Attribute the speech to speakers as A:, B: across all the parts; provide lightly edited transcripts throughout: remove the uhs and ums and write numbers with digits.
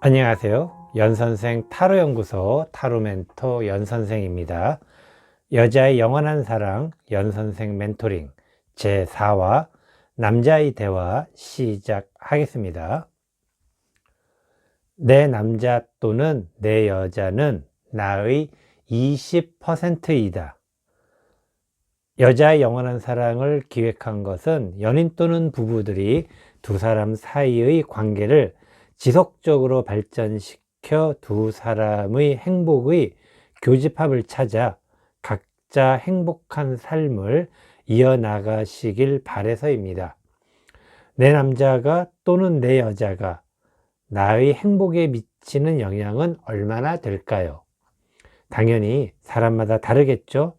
A: 안녕하세요. 연선생 타로연구소 타로멘토 연선생입니다. 여자의 영원한 사랑 연선생 멘토링 제4화 남자의 대화 시작하겠습니다. 내 남자 또는 내 여자는 나의 20%이다. 여자의 영원한 사랑을 기획한 것은 연인 또는 부부들이 두 사람 사이의 관계를 지속적으로 발전시켜 두 사람의 행복의 교집합을 찾아 각자 행복한 삶을 이어나가시길 바라서입니다. 내 남자가 또는 내 여자가 나의 행복에 미치는 영향은 얼마나 될까요? 당연히 사람마다 다르겠죠?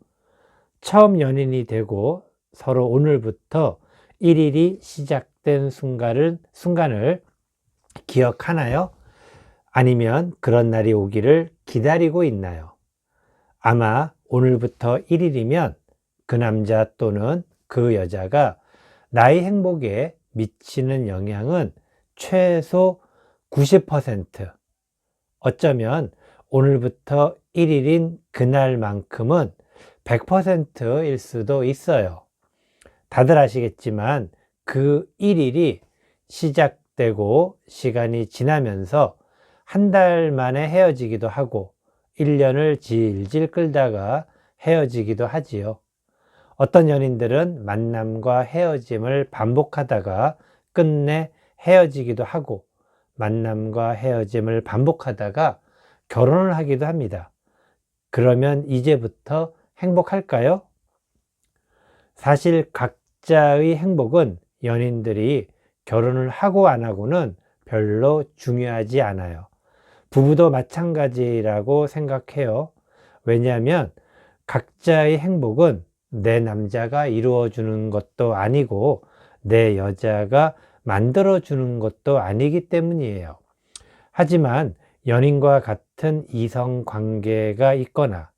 A: 처음 연인이 되고 서로 오늘부터 1일이 시작된 순간을 기억하나요? 아니면 그런 날이 오기를 기다리고 있나요? 아마 오늘부터 1일이면 그 남자 또는 그 여자가 나의 행복에 미치는 영향은 최소 90%, 어쩌면 오늘부터 1일인 그날만큼은 100%일 수도 있어요. 다들 아시겠지만 그 1일이 시작되고 시간이 지나면서 한 달 만에 헤어지기도 하고 1년을 질질 끌다가 헤어지기도 하지요. 어떤 연인들은 만남과 헤어짐을 반복하다가 끝내 헤어지기도 하고 만남과 헤어짐을 반복하다가 결혼을 하기도 합니다. 그러면 이제부터 행복할까요? 사실 각자의 행복은 연인들이 결혼을 하고 안 하고는 별로 중요하지 않아요. 부부도 마찬가지라고 생각해요. 왜냐하면 각자의 행복은 내 남자가 이루어주는 것도 아니고 내 여자가 만들어주는 것도 아니기 때문이에요. 하지만 연인과 같은 이성 관계가 있거나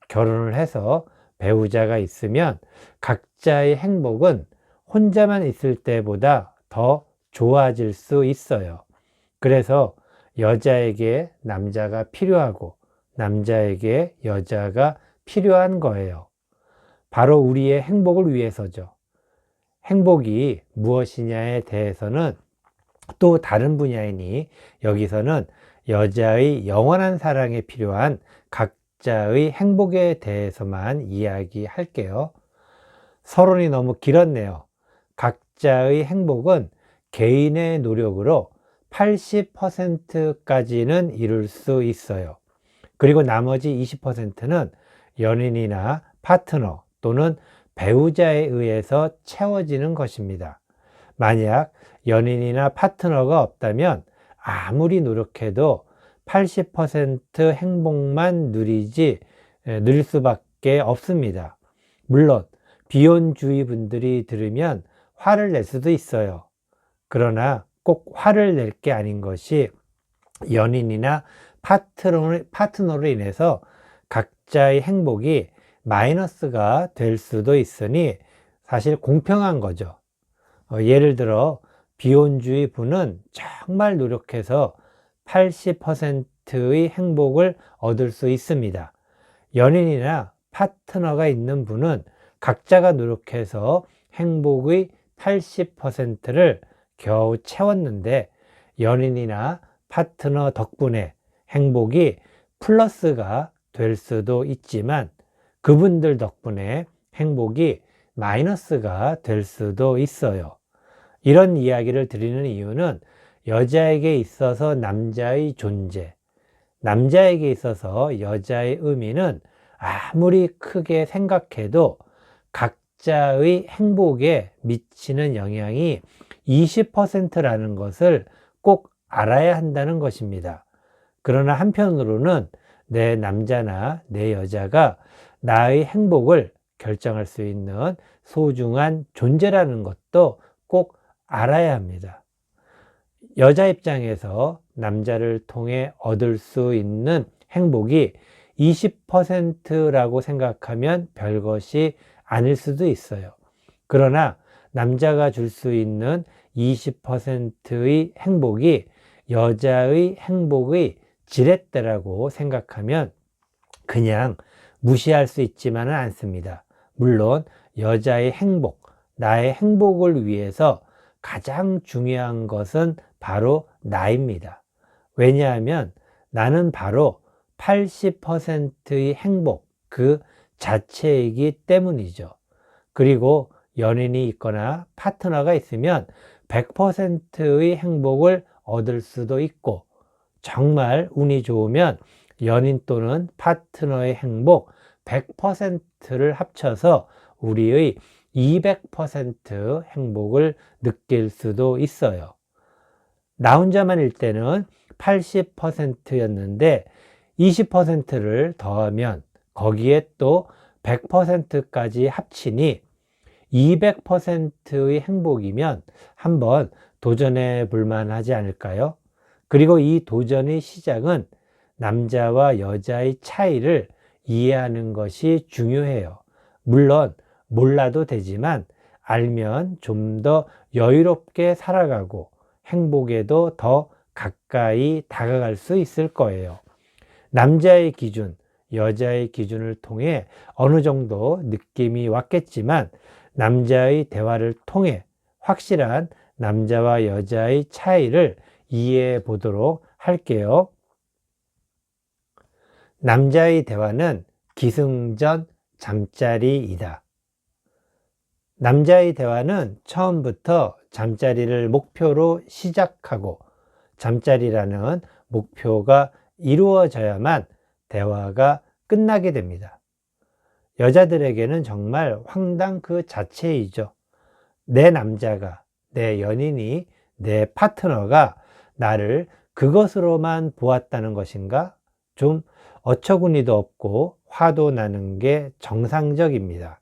A: 결혼을 해서 배우자가 있으면 각자의 행복은 혼자만 있을 때보다 더 좋아질 수 있어요. 그래서 여자에게 남자가 필요하고 남자에게 여자가 필요한 거예요. 바로 우리의 행복을 위해서죠. 행복이 무엇이냐에 대해서는 또 다른 분야이니 여기서는 여자의 영원한 사랑에 필요한 각자의 행복에 대해서만 이야기할게요. 서론이 너무 길었네요. 각자의 행복은 개인의 노력으로 80%까지는 이룰 수 있어요. 그리고 나머지 20%는 연인이나 파트너 또는 배우자에 의해서 채워지는 것입니다. 만약 연인이나 파트너가 없다면 아무리 노력해도 80% 행복만 누릴 수밖에 없습니다. 물론 비혼주의 분들이 들으면 화를 낼 수도 있어요. 그러나 꼭 화를 낼 게 아닌 것이 연인이나 파트너로 인해서 각자의 행복이 마이너스가 될 수도 있으니 사실 공평한 거죠. 예를 들어 비혼주의 분은 정말 노력해서 80%의 행복을 얻을 수 있습니다. 연인이나 파트너가 있는 분은 각자가 노력해서 행복의 80%를 겨우 채웠는데 연인이나 파트너 덕분에 행복이 플러스가 될 수도 있지만 그분들 덕분에 행복이 마이너스가 될 수도 있어요. 이런 이야기를 드리는 이유는 여자에게 있어서 남자의 존재, 남자에게 있어서 여자의 의미는 아무리 크게 생각해도 각자의 행복에 미치는 영향이 20%라는 것을 꼭 알아야 한다는 것입니다. 그러나 한편으로는 내 남자나 내 여자가 나의 행복을 결정할 수 있는 소중한 존재라는 것도 꼭 알아야 합니다. 여자 입장에서 남자를 통해 얻을 수 있는 행복이 20%라고 생각하면 별것이 아닐 수도 있어요. 그러나 남자가 줄 수 있는 20%의 행복이 여자의 행복의 지렛대라고 생각하면 그냥 무시할 수 있지만은 않습니다. 물론 여자의 행복, 나의 행복을 위해서 가장 중요한 것은 바로 나입니다. 왜냐하면 나는 바로 80%의 행복 그 자체이기 때문이죠. 그리고 연인이 있거나 파트너가 있으면 100%의 행복을 얻을 수도 있고, 정말 운이 좋으면 연인 또는 파트너의 행복 100%를 합쳐서 우리의 200% 행복을 느낄 수도 있어요. 나 혼자만일 때는 80%였는데 20%를 더하면 거기에 또 100%까지 합치니 200%의 행복이면 한번 도전해 볼 만하지 않을까요? 그리고 이 도전의 시작은 남자와 여자의 차이를 이해하는 것이 중요해요. 물론 몰라도 되지만 알면 좀 더 여유롭게 살아가고 행복에도 더 가까이 다가갈 수 있을 거예요. 남자의 기준, 여자의 기준을 통해 어느 정도 느낌이 왔겠지만 남자의 대화를 통해 확실한 남자와 여자의 차이를 이해해 보도록 할게요. 남자의 대화는 기승전 잠자리이다. 남자의 대화는 처음부터 잠자리를 목표로 시작하고 잠자리라는 목표가 이루어져야만 대화가 끝나게 됩니다. 여자들에게는 정말 황당 그 자체이죠. 내 남자가, 내 연인이, 내 파트너가 나를 그것으로만 보았다는 것인가? 좀 어처구니도 없고 화도 나는 게 정상적입니다.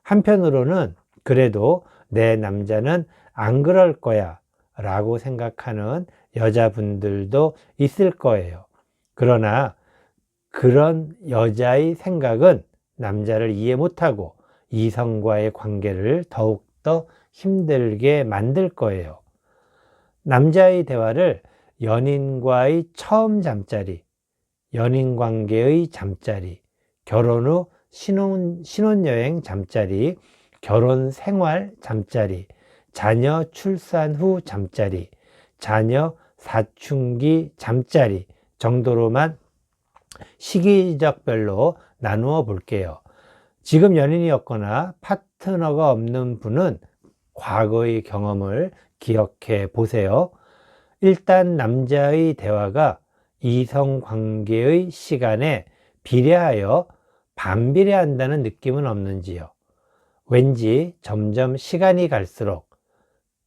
A: 한편으로는 그래도 내 남자는 안 그럴 거야 라고 생각하는 여자분들도 있을 거예요. 그러나 그런 여자의 생각은 남자를 이해 못하고 이성과의 관계를 더욱더 힘들게 만들 거예요. 남자의 대화를 연인과의 처음 잠자리, 연인 관계의 잠자리, 결혼 후 신혼여행 잠자리, 결혼 생활 잠자리, 자녀 출산 후 잠자리, 자녀 사춘기 잠자리 정도로만 시기적별로 나누어 볼게요. 지금 연인이었거나 파트너가 없는 분은 과거의 경험을 기억해 보세요. 일단 남자의 대화가 이성관계의 시간에 비례하여 반비례한다는 느낌은 없는지요? 왠지 점점 시간이 갈수록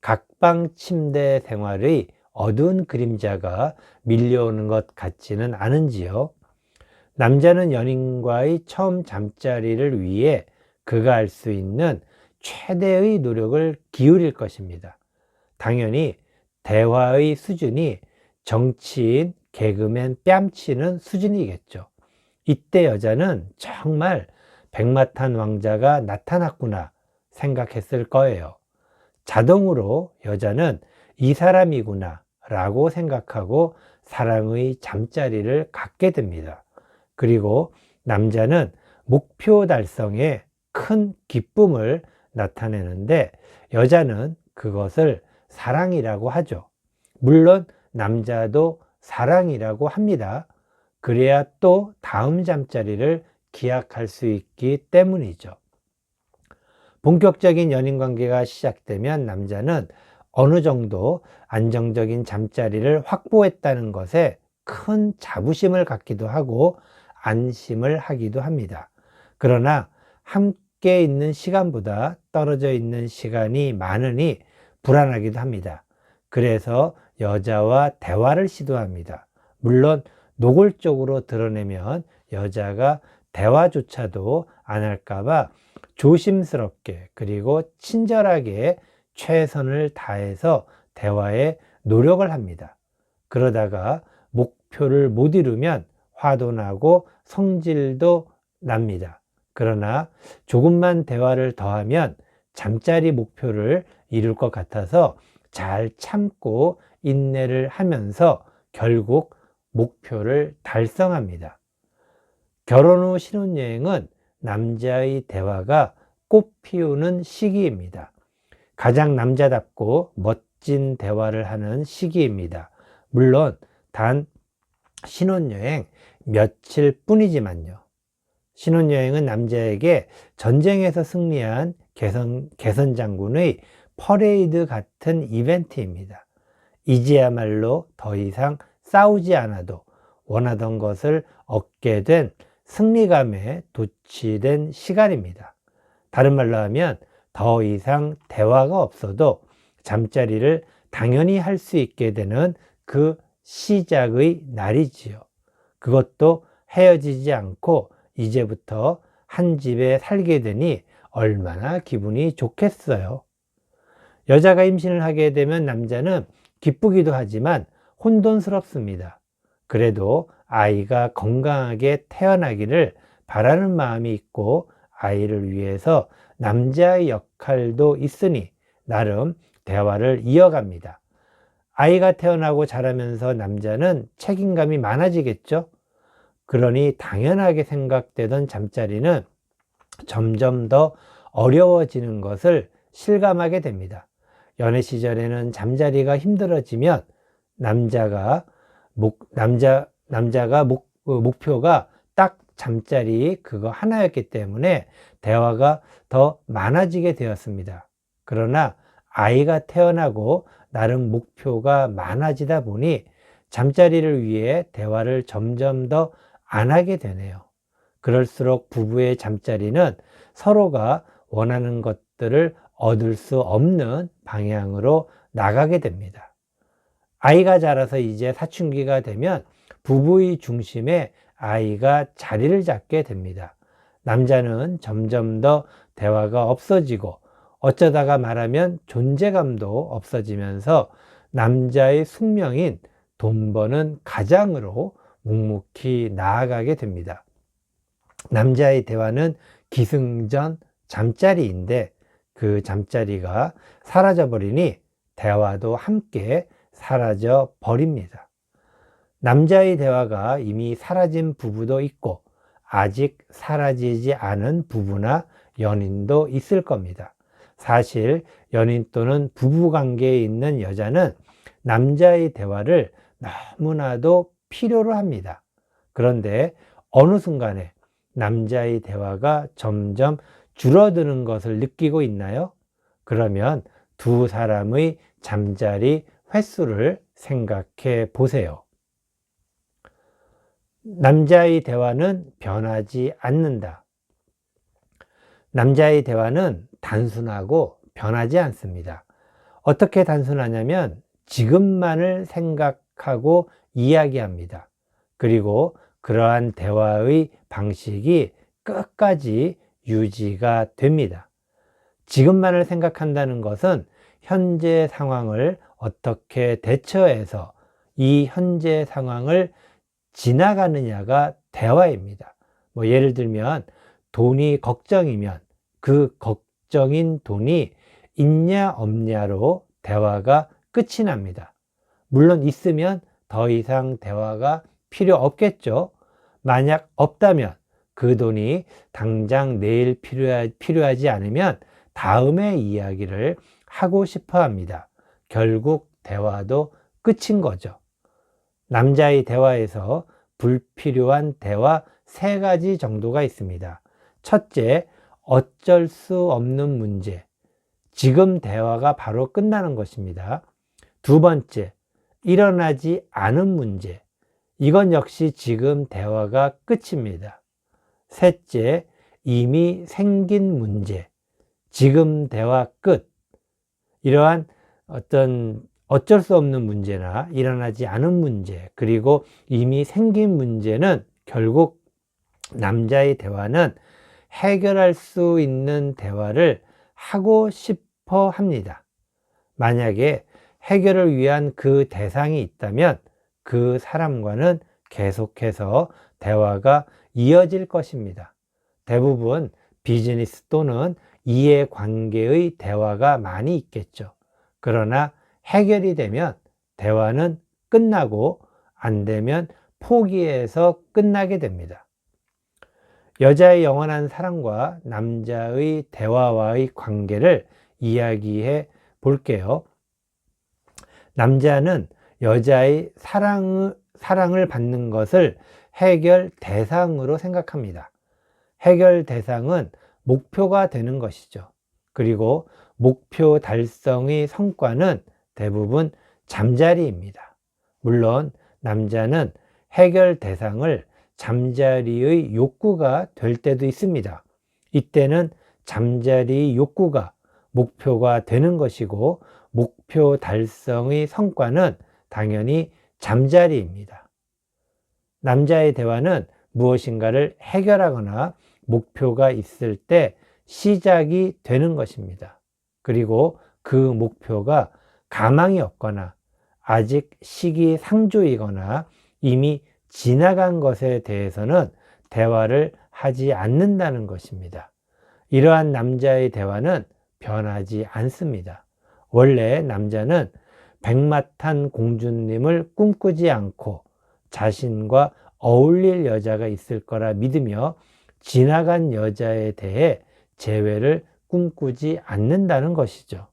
A: 각방 침대 생활의 어두운 그림자가 밀려오는 것 같지는 않은지요? 남자는 연인과의 처음 잠자리를 위해 그가 할 수 있는 최대의 노력을 기울일 것입니다. 당연히 대화의 수준이 정치인, 개그맨 뺨치는 수준이겠죠. 이때 여자는 정말 백마탄 왕자가 나타났구나 생각했을 거예요. 자동으로 여자는 이 사람이구나 라고 생각하고 사랑의 잠자리를 갖게 됩니다. 그리고 남자는 목표 달성에 큰 기쁨을 나타내는데 여자는 그것을 사랑이라고 하죠. 물론 남자도 사랑이라고 합니다. 그래야 또 다음 잠자리를 기약할 수 있기 때문이죠. 본격적인 연인 관계가 시작되면 남자는 어느 정도 안정적인 잠자리를 확보했다는 것에 큰 자부심을 갖기도 하고 안심을 하기도 합니다. 그러나 함께 있는 시간보다 떨어져 있는 시간이 많으니 불안하기도 합니다. 그래서 여자와 대화를 시도합니다. 물론 노골적으로 드러내면 여자가 대화조차도 안 할까봐 조심스럽게 그리고 친절하게 최선을 다해서 대화에 노력을 합니다. 그러다가 목표를 못 이루면 화도 나고 성질도 납니다. 그러나 조금만 대화를 더하면 잠자리 목표를 이룰 것 같아서 잘 참고 인내를 하면서 결국 목표를 달성합니다. 결혼 후 신혼여행은 남자의 대화가 꽃 피우는 시기입니다. 가장 남자답고 멋진 대화를 하는 시기입니다. 물론 단 신혼여행 며칠 뿐이지만요. 신혼여행은 남자에게 전쟁에서 승리한 개선장군의 퍼레이드 같은 이벤트입니다. 이제야말로 더 이상 싸우지 않아도 원하던 것을 얻게 된 승리감에 도취된 시간입니다. 다른 말로 하면 더 이상 대화가 없어도 잠자리를 당연히 할 수 있게 되는 그 시작의 날이지요. 그것도 헤어지지 않고 이제부터 한 집에 살게 되니 얼마나 기분이 좋겠어요. 여자가 임신을 하게 되면 남자는 기쁘기도 하지만 혼돈스럽습니다. 그래도 아이가 건강하게 태어나기를 바라는 마음이 있고 아이를 위해서 남자의 역할도 있으니 나름 대화를 이어갑니다. 아이가 태어나고 자라면서 남자는 책임감이 많아지겠죠? 그러니 당연하게 생각되던 잠자리는 점점 더 어려워지는 것을 실감하게 됩니다. 연애 시절에는 잠자리가 힘들어지면 남자가 목표가 딱 잠자리 그거 하나였기 때문에 대화가 더 많아지게 되었습니다. 그러나 아이가 태어나고 나름 목표가 많아지다 보니 잠자리를 위해 대화를 점점 더 안 하게 되네요. 그럴수록 부부의 잠자리는 서로가 원하는 것들을 얻을 수 없는 방향으로 나가게 됩니다. 아이가 자라서 이제 사춘기가 되면 부부의 중심에 아이가 자리를 잡게 됩니다. 남자는 점점 더 대화가 없어지고 어쩌다가 말하면 존재감도 없어지면서 남자의 숙명인 돈 버는 가장으로 묵묵히 나아가게 됩니다. 남자의 대화는 기승전 잠자리인데 그 잠자리가 사라져 버리니 대화도 함께 사라져 버립니다. 남자의 대화가 이미 사라진 부부도 있고 아직 사라지지 않은 부부나 연인도 있을 겁니다. 사실 연인 또는 부부 관계에 있는 여자는 남자의 대화를 너무나도 필요로 합니다. 그런데 어느 순간에 남자의 대화가 점점 줄어드는 것을 느끼고 있나요? 그러면 두 사람의 잠자리 횟수를 생각해 보세요. 남자의 대화는 변하지 않는다. 남자의 대화는 단순하고 변하지 않습니다. 어떻게 단순하냐면 지금만을 생각하고 이야기합니다. 그리고 그러한 대화의 방식이 끝까지 유지가 됩니다. 지금만을 생각한다는 것은 현재 상황을 어떻게 대처해서 이 현재 상황을 지나가느냐가 대화입니다. 예를 들면 돈이 걱정이면 그 걱정인 돈이 있냐 없냐로 대화가 끝이 납니다. 물론 있으면 더 이상 대화가 필요 없겠죠. 만약 없다면 그 돈이 당장 내일 필요하지 않으면 다음에 이야기를 하고 싶어 합니다. 결국 대화도 끝인 거죠. 남자의 대화에서 불필요한 대화 3가지 정도가 있습니다. 첫째, 어쩔 수 없는 문제. 지금 대화가 바로 끝나는 것입니다. 두 번째, 일어나지 않은 문제. 이건 역시 지금 대화가 끝입니다. 셋째, 이미 생긴 문제. 지금 대화 끝. 이러한 어쩔 수 없는 문제나 일어나지 않은 문제, 그리고 이미 생긴 문제는 결국 남자의 대화는 해결할 수 있는 대화를 하고 싶어 합니다. 만약에 해결을 위한 그 대상이 있다면 그 사람과는 계속해서 대화가 이어질 것입니다. 대부분 비즈니스 또는 이해관계의 대화가 많이 있겠죠. 그러나 해결이 되면 대화는 끝나고 안 되면 포기해서 끝나게 됩니다. 여자의 영원한 사랑과 남자의 대화와의 관계를 이야기해 볼게요. 남자는 여자의 사랑을 받는 것을 해결 대상으로 생각합니다. 해결 대상은 목표가 되는 것이죠. 그리고 목표 달성의 성과는 대부분 잠자리입니다. 물론 남자는 해결 대상을 잠자리의 욕구가 될 때도 있습니다. 이때는 잠자리 욕구가 목표가 되는 것이고 목표 달성의 성과는 당연히 잠자리입니다. 남자의 대화는 무엇인가를 해결하거나 목표가 있을 때 시작이 되는 것입니다. 그리고 그 목표가 가망이 없거나 아직 시기상조이거나 이미 지나간 것에 대해서는 대화를 하지 않는다는 것입니다. 이러한 남자의 대화는 변하지 않습니다. 원래 남자는 백마탄 공주님을 꿈꾸지 않고 자신과 어울릴 여자가 있을 거라 믿으며 지나간 여자에 대해 재회를 꿈꾸지 않는다는 것이죠.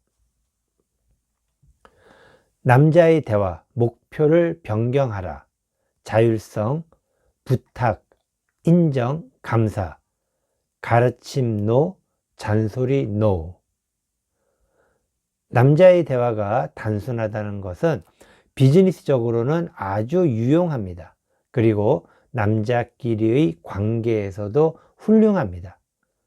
A: 남자의 대화, 목표를 변경하라. 자율성, 부탁, 인정, 감사, 가르침 NO, 잔소리 NO. 남자의 대화가 단순하다는 것은 비즈니스적으로는 아주 유용합니다. 그리고 남자끼리의 관계에서도 훌륭합니다.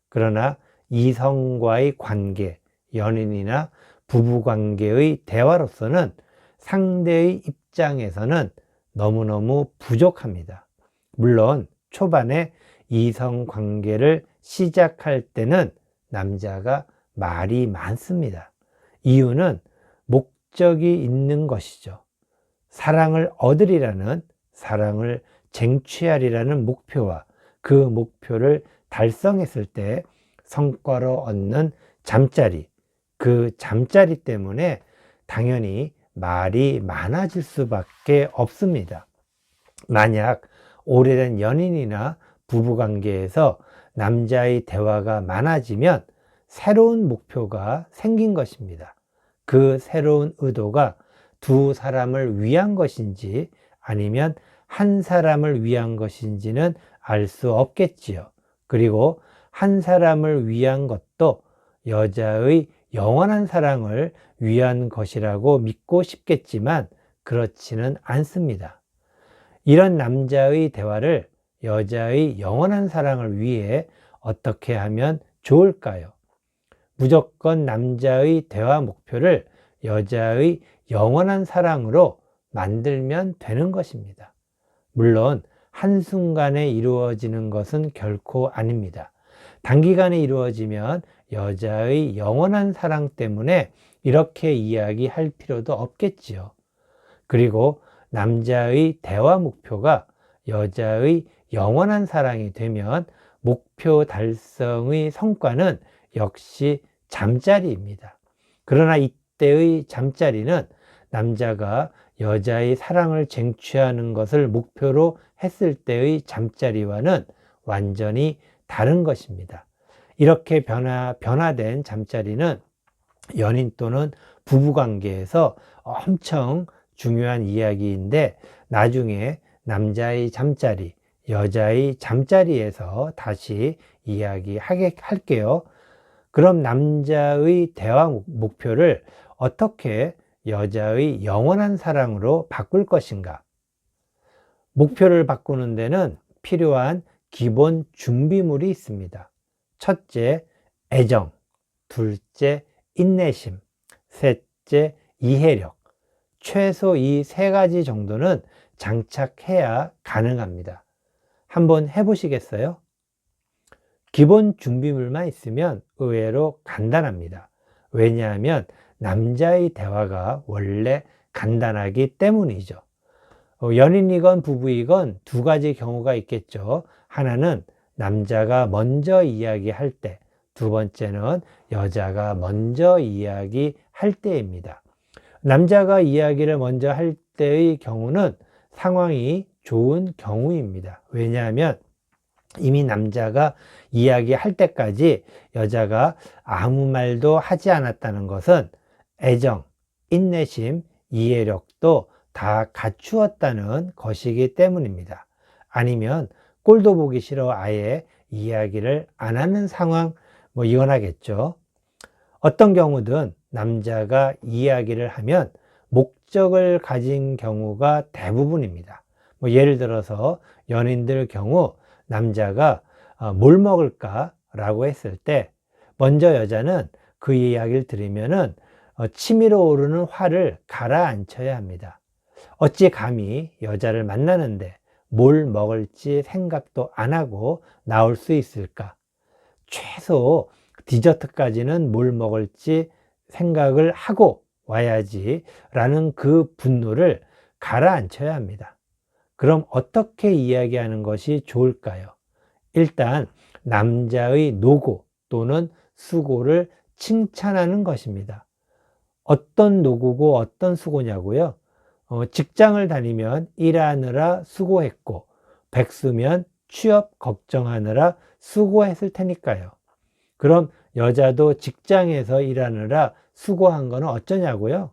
A: 그러나 이성과의 관계, 연인이나 부부관계의 대화로서는 상대의 입장에서는 너무너무 부족합니다. 물론 초반에 이성관계를 시작할 때는 남자가 말이 많습니다. 이유는 목적이 있는 것이죠. 사랑을 얻으리라는, 사랑을 쟁취하리라는 목표와 그 목표를 달성했을 때 성과로 얻는 잠자리, 그 잠자리 때문에 당연히 말이 많아질 수밖에 없습니다. 만약 오래된 연인이나 부부관계에서 남자의 대화가 많아지면 새로운 목표가 생긴 것입니다. 그 새로운 의도가 두 사람을 위한 것인지 아니면 한 사람을 위한 것인지는 알 수 없겠지요. 그리고 한 사람을 위한 것도 여자의 영원한 사랑을 위한 것이라고 믿고 싶겠지만 그렇지는 않습니다. 이런 남자의 대화를 여자의 영원한 사랑을 위해 어떻게 하면 좋을까요? 무조건 남자의 대화 목표를 여자의 영원한 사랑으로 만들면 되는 것입니다. 물론 한순간에 이루어지는 것은 결코 아닙니다. 단기간에 이루어지면 여자의 영원한 사랑 때문에 이렇게 이야기할 필요도 없겠지요. 그리고 남자의 대화 목표가 여자의 영원한 사랑이 되면 목표 달성의 성과는 역시 잠자리입니다. 그러나 이때의 잠자리는 남자가 여자의 사랑을 쟁취하는 것을 목표로 했을 때의 잠자리와는 완전히 다른 것입니다. 이렇게 변화된 잠자리는 연인 또는 부부관계에서 엄청 중요한 이야기인데 나중에 남자의 잠자리, 여자의 잠자리에서 다시 이야기할게요. 그럼 남자의 대화 목표를 어떻게 여자의 영원한 사랑으로 바꿀 것인가? 목표를 바꾸는 데는 필요한 기본 준비물이 있습니다. 첫째, 애정. 둘째, 인내심. 셋째, 이해력. 최소 이 세 가지 정도는 장착해야 가능합니다. 한번 해보시겠어요? 기본 준비물만 있으면 의외로 간단합니다. 왜냐하면 남자의 대화가 원래 간단하기 때문이죠. 연인이건 부부이건 두 가지 경우가 있겠죠. 하나는 남자가 먼저 이야기할 때, 두 번째는 여자가 먼저 이야기할 때입니다. 남자가 이야기를 먼저 할 때의 경우는 상황이 좋은 경우입니다. 왜냐하면 이미 남자가 이야기할 때까지 여자가 아무 말도 하지 않았다는 것은 애정, 인내심, 이해력도 다 갖추었다는 것이기 때문입니다. 아니면 꼴도 보기 싫어 아예 이야기를 안 하는 상황, 이혼하겠죠. 어떤 경우든 남자가 이야기를 하면 목적을 가진 경우가 대부분입니다. 예를 들어서 연인들 경우 남자가 뭘 먹을까 라고 했을 때 먼저 여자는 그 이야기를 들으면은 치밀어 오르는 화를 가라앉혀야 합니다. 어찌 감히 여자를 만나는데 뭘 먹을지 생각도 안 하고 나올 수 있을까? 최소 디저트까지는 뭘 먹을지 생각을 하고 와야지 라는 그 분노를 가라앉혀야 합니다. 그럼 어떻게 이야기하는 것이 좋을까요? 일단 남자의 노고 또는 수고를 칭찬하는 것입니다. 어떤 노고고 어떤 수고냐고요? 직장을 다니면 일하느라 수고했고 백수면 취업 걱정하느라 수고했을 테니까요. 그럼 여자도 직장에서 일하느라 수고한 거는 어쩌냐고요?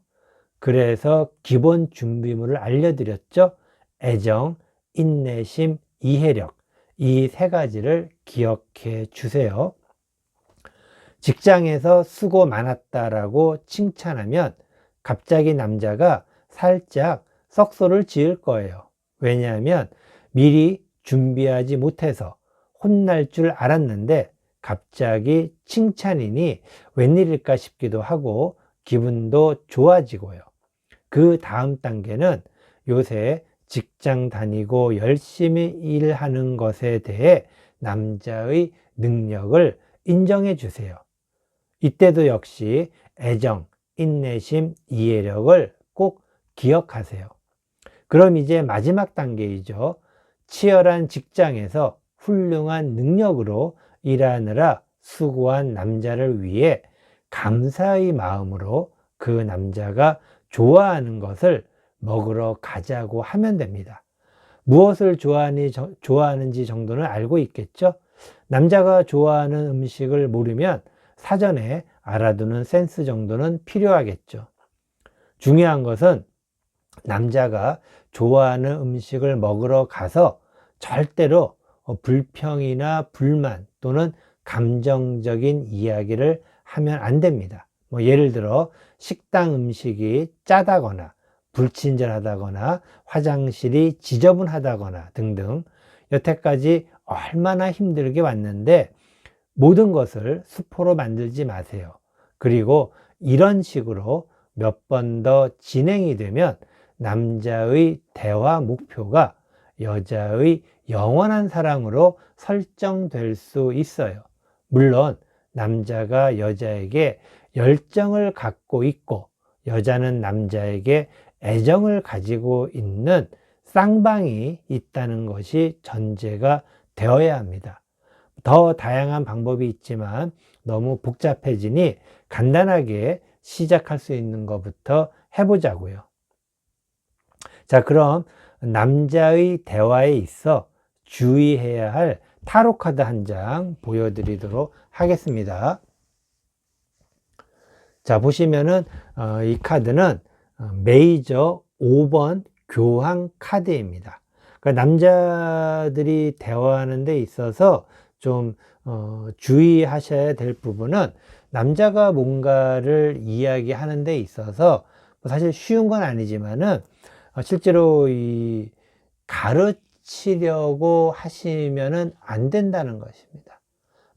A: 그래서 기본 준비물을 알려드렸죠. 애정, 인내심, 이해력, 이 세 가지를 기억해 주세요. 직장에서 수고 많았다라고 칭찬하면 갑자기 남자가 살짝 썩소를 지을 거예요. 왜냐하면 미리 준비하지 못해서 혼날 줄 알았는데 갑자기 칭찬이니 웬일일까 싶기도 하고 기분도 좋아지고요. 그 다음 단계는 요새 직장 다니고 열심히 일하는 것에 대해 남자의 능력을 인정해 주세요. 이때도 역시 애정, 인내심, 이해력을 꼭 기억하세요. 그럼 이제 마지막 단계이죠. 치열한 직장에서 훌륭한 능력으로 일하느라 수고한 남자를 위해 감사의 마음으로 그 남자가 좋아하는 것을 먹으러 가자고 하면 됩니다. 무엇을 좋아하는지 정도는 알고 있겠죠? 남자가 좋아하는 음식을 모르면 사전에 알아두는 센스 정도는 필요하겠죠. 중요한 것은 남자가 좋아하는 음식을 먹으러 가서 절대로 불평이나 불만 또는 감정적인 이야기를 하면 안 됩니다. 예를 들어 식당 음식이 짜다거나 불친절하다거나 화장실이 지저분하다거나 등등 여태까지 얼마나 힘들게 왔는데 모든 것을 수포로 만들지 마세요. 그리고 이런 식으로 몇 번 더 진행이 되면 남자의 대화 목표가 여자의 영원한 사랑으로 설정될 수 있어요. 물론 남자가 여자에게 열정을 갖고 있고 여자는 남자에게 애정을 가지고 있는 쌍방이 있다는 것이 전제가 되어야 합니다. 더 다양한 방법이 있지만 너무 복잡해지니 간단하게 시작할 수 있는 것부터 해보자고요. 자, 그럼 남자의 대화에 있어 주의해야 할 타로 카드 한 장 보여드리도록 하겠습니다. 자, 보시면은 이 카드는 메이저 5번 교황 카드입니다. 그러니까 남자들이 대화하는 데 있어서 좀 주의하셔야 될 부분은 남자가 뭔가를 이야기하는 데 있어서 사실 쉬운 건 아니지만은 실제로 이 가르치려고 하시면은 안 된다는 것입니다.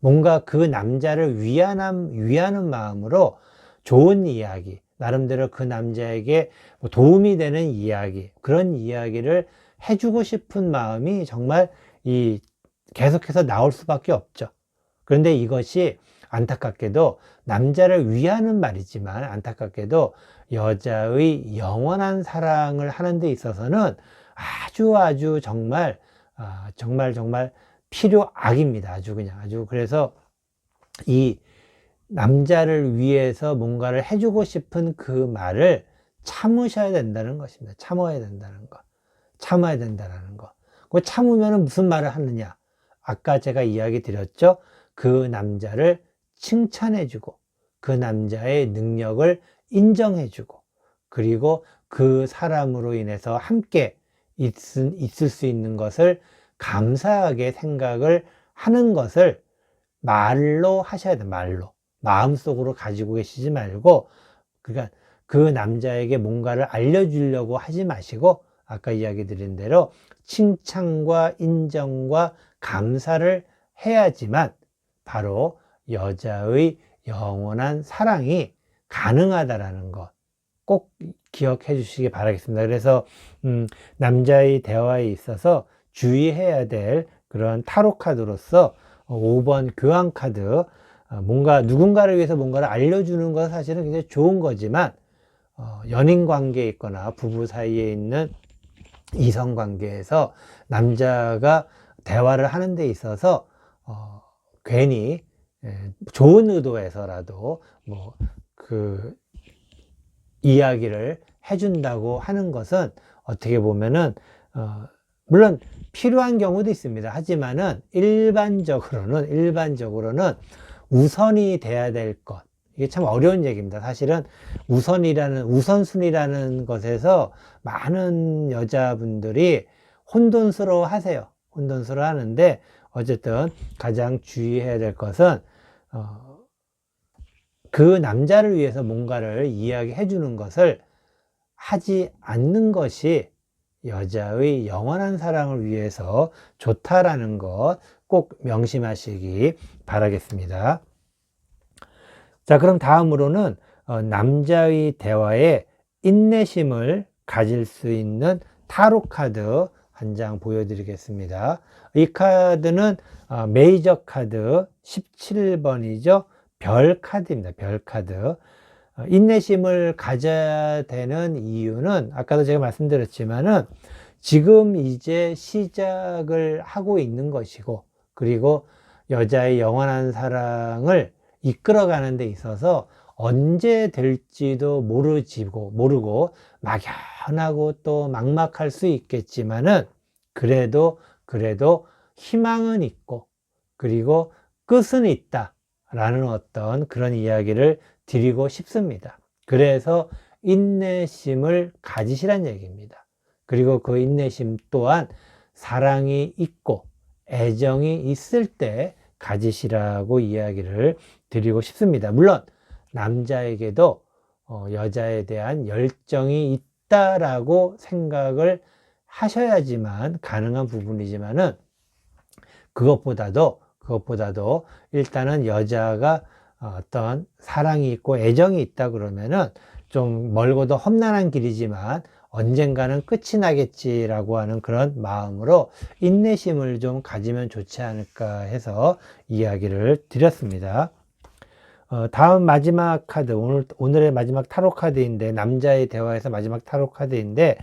A: 뭔가 그 남자를 위하는 마음으로 좋은 이야기, 나름대로 그 남자에게 도움이 되는 이야기, 그런 이야기를 해주고 싶은 마음이 정말 계속해서 나올 수밖에 없죠. 그런데 이것이 안타깝게도 남자를 위하는 말이지만 안타깝게도 여자의 영원한 사랑을 하는 데 있어서는 아주 정말 필요악입니다. 아주 그래서 이 남자를 위해서 뭔가를 해주고 싶은 그 말을 참으셔야 된다는 것입니다. 참아야 된다는 거. 참아야 된다는 거. 그 참으면 무슨 말을 하느냐? 아까 제가 이야기 드렸죠? 그 남자를 칭찬해주고, 그 남자의 능력을 인정해주고, 그리고 그 사람으로 인해서 함께 있을 수 있는 것을 감사하게 생각을 하는 것을 말로 하셔야 돼요. 말로. 마음속으로 가지고 계시지 말고, 그러니까 그 남자에게 뭔가를 알려주려고 하지 마시고, 아까 이야기 드린 대로 칭찬과 인정과 감사를 해야지만 바로 여자의 영원한 사랑이 가능하다라는 것 꼭 기억해 주시기 바라겠습니다. 그래서 남자의 대화에 있어서 주의해야 될 그런 타로 카드로서 5번 교환 카드, 뭔가 누군가를 위해서 뭔가를 알려주는 건 사실은 굉장히 좋은 거지만 연인 관계에 있거나 부부 사이에 있는 이성 관계에서 남자가 대화를 하는 데 있어서 괜히 좋은 의도에서라도 뭐 그 이야기를 해준다고 하는 것은 어떻게 보면은 물론 필요한 경우도 있습니다. 하지만은 일반적으로는 우선이 돼야 될 것. 이게 참 어려운 얘기입니다. 사실은 우선순위라는 것에서 많은 여자분들이 혼돈스러워 하세요. 혼돈스러워 하는데, 어쨌든 가장 주의해야 될 것은, 그 남자를 위해서 뭔가를 이야기해 주는 것을 하지 않는 것이 여자의 영원한 사랑을 위해서 좋다라는 것 꼭 명심하시기 바라겠습니다. 자, 그럼 다음으로는 남자의 대화에 인내심을 가질 수 있는 타로 카드 한 장 보여드리겠습니다. 이 카드는 메이저 카드 17번이죠. 별 카드입니다. 별 카드. 인내심을 가져야 되는 이유는 아까도 제가 말씀드렸지만은 지금 이제 시작을 하고 있는 것이고, 그리고 여자의 영원한 사랑을 이끌어가는 데 있어서 언제 될지도 모르고 막연하고 또 막막할 수 있겠지만은 그래도 희망은 있고, 그리고 끝은 있다 라는 어떤 그런 이야기를 드리고 싶습니다. 그래서 인내심을 가지시란 얘기입니다. 그리고 그 인내심 또한 사랑이 있고 애정이 있을 때 가지시라고 이야기를 드리고 싶습니다. 물론 남자에게도 여자에 대한 열정이 있다라고 생각을 하셔야지만 가능한 부분이지만은 그것보다도 일단은 여자가 어떤 사랑이 있고 애정이 있다 그러면은 좀 멀고도 험난한 길이지만 언젠가는 끝이 나겠지라고 하는 그런 마음으로 인내심을 좀 가지면 좋지 않을까 해서 이야기를 드렸습니다. 다음 마지막 카드, 오늘의 마지막 타로 카드인데, 남자의 대화에서 마지막 타로 카드인데,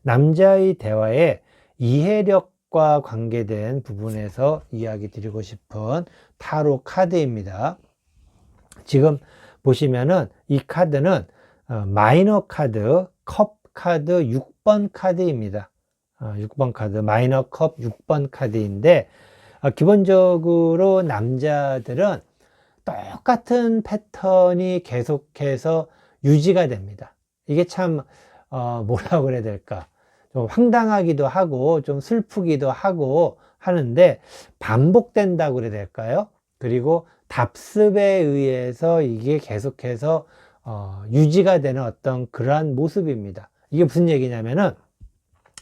A: 남자의 대화에 이해력과 관계된 부분에서 이야기 드리고 싶은 타로 카드입니다. 지금 보시면은 이 카드는 마이너 카드, 컵 카드 6번 카드입니다. 6번 카드, 마이너 컵 6번 카드인데, 기본적으로 남자들은 똑같은 패턴이 계속해서 유지가 됩니다. 이게 참 뭐라고 그래야 될까, 좀 황당하기도 하고 좀 슬프기도 하고 하는데 반복된다고 그래야 될까요? 그리고 답습에 의해서 이게 계속해서 유지가 되는 어떤 그러한 모습입니다. 이게 무슨 얘기냐면은,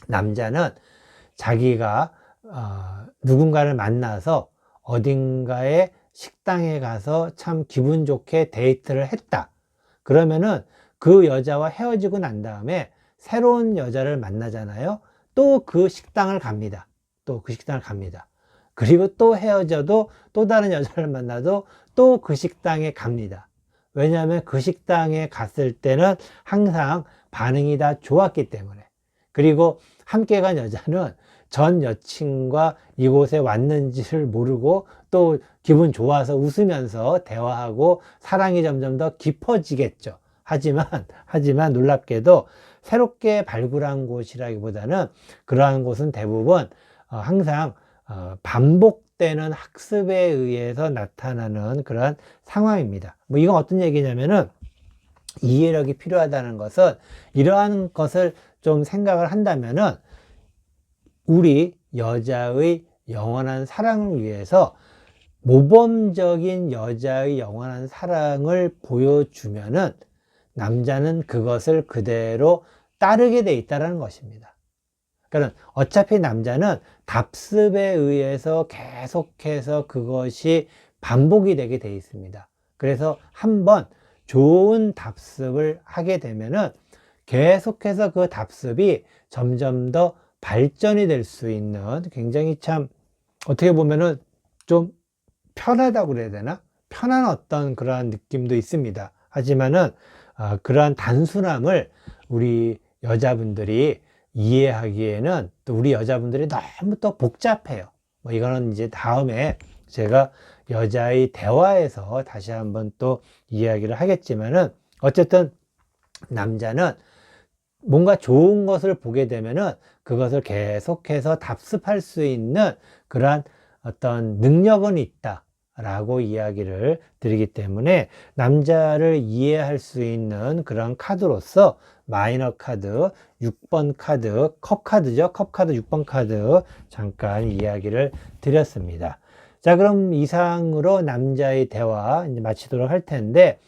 A: 남자는 자기가 누군가를 만나서 어딘가에 식당에 가서 참 기분 좋게 데이트를 했다. 그러면은 그 여자와 헤어지고 난 다음에 새로운 여자를 만나잖아요. 또 그 식당을 갑니다. 그리고 또 헤어져도 또 다른 여자를 만나도 또 그 식당에 갑니다. 왜냐하면 그 식당에 갔을 때는 항상 반응이 다 좋았기 때문에. 그리고 함께 간 여자는 전 여친과 이곳에 왔는지를 모르고 또 기분 좋아서 웃으면서 대화하고 사랑이 점점 더 깊어지겠죠. 하지만 놀랍게도 새롭게 발굴한 곳이라기보다는 그러한 곳은 대부분 항상 반복되는 학습에 의해서 나타나는 그런 상황입니다. 뭐 이건 어떤 얘기냐면은 이해력이 필요하다는 것은 이러한 것을 좀 생각을 한다면은 우리 여자의 영원한 사랑을 위해서 모범적인 여자의 영원한 사랑을 보여주면은 남자는 그것을 그대로 따르게 돼 있다는 것입니다. 그러니까 어차피 남자는 답습에 의해서 계속해서 그것이 반복이 되게 돼 있습니다. 그래서 한번 좋은 답습을 하게 되면은 계속해서 그 답습이 점점 더 발전이 될 수 있는 굉장히 참 어떻게 보면은 좀 편하다고 그래야 되나? 편한 어떤 그러한 느낌도 있습니다. 하지만은 그러한 단순함을 우리 여자분들이 이해하기에는 또 우리 여자분들이 너무 또 복잡해요. 뭐 이거는 이제 다음에 제가 여자의 대화에서 다시 한번 또 이야기를 하겠지만은 어쨌든 남자는 뭔가 좋은 것을 보게 되면은 그것을 계속해서 답습할 수 있는 그러한 어떤 능력은 있다 라고 이야기를 드리기 때문에 남자를 이해할 수 있는 그런 카드로서 마이너 카드, 6번 카드, 컵 카드죠. 컵 카드 6번 카드 잠깐 이야기를 드렸습니다. 자, 그럼 이상으로 남자의 대화 이제 마치도록 할 텐데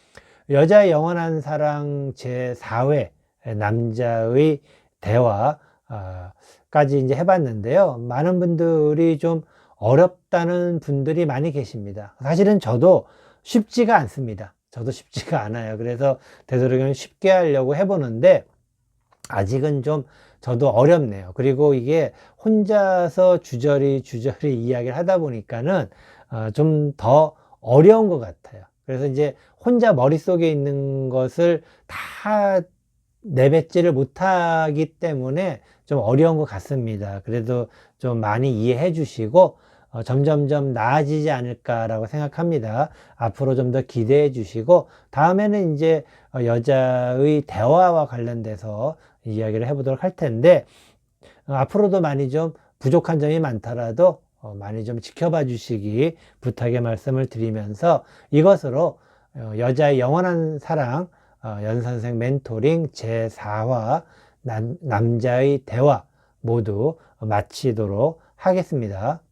A: 여자의 영원한 사랑 제4회 남자의 대화까지 이제 해봤는데요. 많은 분들이 좀 어렵다는 분들이 많이 계십니다. 사실은 저도 쉽지가 않습니다. 저도 쉽지가 않아요. 그래서 되도록이면 쉽게 하려고 해보는데 아직은 좀 저도 어렵네요. 그리고 이게 혼자서 주저리 이야기를 하다 보니까는 좀 더 어려운 것 같아요. 그래서 이제 혼자 머릿속에 있는 것을 다 내뱉지를 못하기 때문에 좀 어려운 것 같습니다. 그래도 좀 많이 이해해 주시고 점점점 나아지지 않을까라고 생각합니다. 앞으로 좀 더 기대해 주시고 다음에는 이제 여자의 대화와 관련돼서 이야기를 해보도록 할 텐데 앞으로도 많이 좀 부족한 점이 많더라도 많이 좀 지켜봐 주시기 부탁의 말씀을 드리면서 이것으로 여자의 영원한 사랑 연선생 멘토링 제4화 남자의 대화 모두 마치도록 하겠습니다.